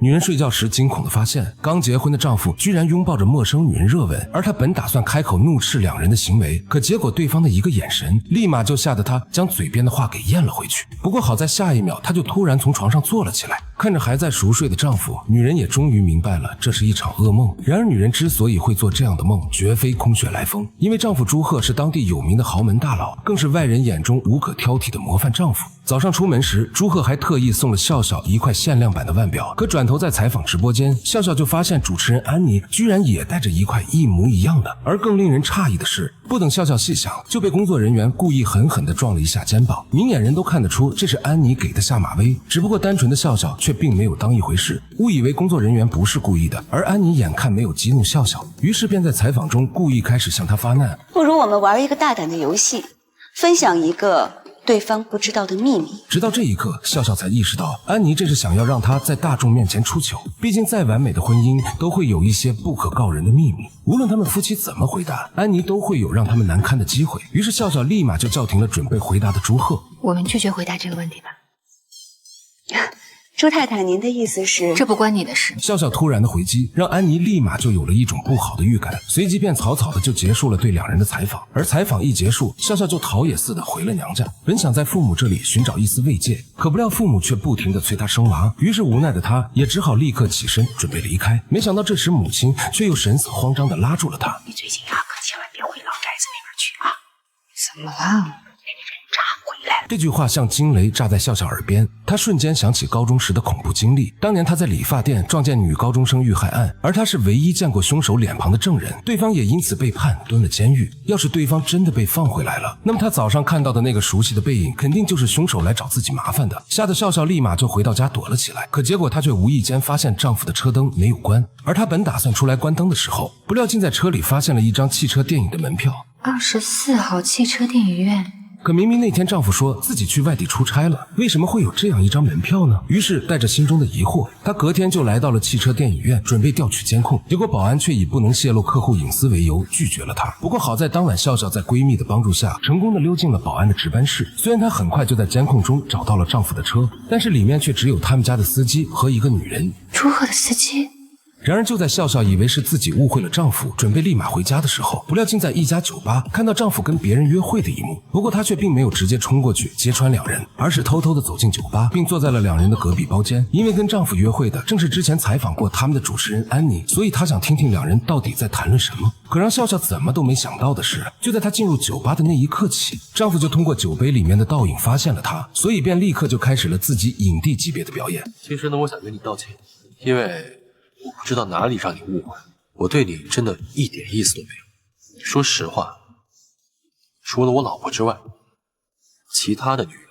女人睡觉时惊恐地发现，刚结婚的丈夫居然拥抱着陌生女人热吻，而她本打算开口怒斥两人的行为，可结果对方的一个眼神，立马就吓得她将嘴边的话给咽了回去。不过好在下一秒，她就突然从床上坐了起来，看着还在熟睡的丈夫，女人也终于明白了这是一场噩梦。然而女人之所以会做这样的梦，绝非空穴来风，因为丈夫朱贺是当地有名的豪门大佬，更是外人眼中无可挑剔的模范丈夫。早上出门时，朱贺还特意送了笑笑一块限量版的腕表，可转头在采访直播间，笑笑就发现主持人安妮居然也戴着一块一模一样的。而更令人诧异的是，不等笑笑细想，就被工作人员故意狠狠地撞了一下肩膀，明眼人都看得出这是安妮给的下马威。只不过单纯的笑笑却并没有当一回事，误以为工作人员不是故意的。而安妮眼看没有激怒笑笑，于是便在采访中故意开始向他发难。不如我们玩一个大胆的游戏，分享一个对方不知道的秘密。直到这一刻，笑笑才意识到安妮这是想要让他在大众面前出糗，毕竟再完美的婚姻都会有一些不可告人的秘密，无论他们夫妻怎么回答，安妮都会有让他们难堪的机会。于是笑笑立马就叫停了准备回答的朱贺。我们拒绝回答这个问题吧。朱太太，您的意思是？这不关你的事。笑笑突然的回击让安妮立马就有了一种不好的预感，随即便草草的就结束了对两人的采访。而采访一结束，笑笑就逃也似的回了娘家，本想在父母这里寻找一丝慰藉，可不料父母却不停的催她生娃，于是无奈的她也只好立刻起身准备离开。没想到这时母亲却又神色慌张的拉住了她。你最近呀，可千万别回老宅子那边去啊！怎么了？查回来了。这句话像惊雷炸在笑笑耳边，他瞬间想起高中时的恐怖经历。当年他在理发店撞见女高中生遇害案，而他是唯一见过凶手脸庞的证人，对方也因此被判蹲了监狱。要是对方真的被放回来了，那么他早上看到的那个熟悉的背影肯定就是凶手来找自己麻烦的。吓得笑笑立马就回到家躲了起来，可结果她却无意间发现丈夫的车灯没有关，而她本打算出来关灯的时候，不料竟在车里发现了一张汽车电影的门票。24号汽车电影院。可明明那天丈夫说自己去外地出差了，为什么会有这样一张门票呢？于是带着心中的疑惑，她隔天就来到了汽车电影院，准备调取监控。结果保安却以不能泄露客户隐私为由拒绝了她。不过好在当晚笑笑在闺蜜的帮助下，成功的溜进了保安的值班室。虽然她很快就在监控中找到了丈夫的车，但是里面却只有他们家的司机和一个女人。朱贺的司机。然而就在笑笑以为是自己误会了丈夫，准备立马回家的时候，不料竟在一家酒吧看到丈夫跟别人约会的一幕。不过她却并没有直接冲过去揭穿两人，而是偷偷的走进酒吧，并坐在了两人的隔壁包间。因为跟丈夫约会的正是之前采访过他们的主持人安妮，所以她想听听两人到底在谈论什么。可让笑笑怎么都没想到的是，就在她进入酒吧的那一刻起，丈夫就通过酒杯里面的倒影发现了她，所以便立刻就开始了自己影帝级别的表演。其实呢，我想跟你道歉，因为我不知道哪里让你误会，我对你真的一点意思都没有。说实话，除了我老婆之外，其他的女人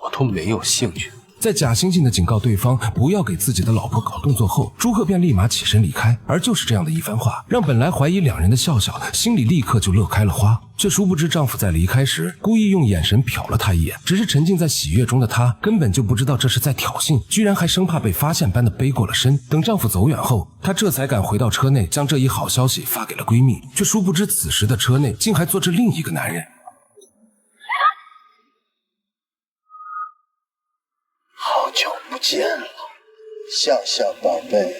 我都没有兴趣。在假惺惺的警告对方不要给自己的老婆搞动作后，朱贺便立马起身离开。而就是这样的一番话，让本来怀疑两人的笑笑心里立刻就乐开了花，却殊不知丈夫在离开时故意用眼神瞟了她一眼，只是沉浸在喜悦中的她根本就不知道这是在挑衅，居然还生怕被发现般的背过了身。等丈夫走远后，她这才敢回到车内将这一好消息发给了闺蜜，却殊不知此时的车内竟还坐着另一个男人。好久不见了，笑笑宝贝。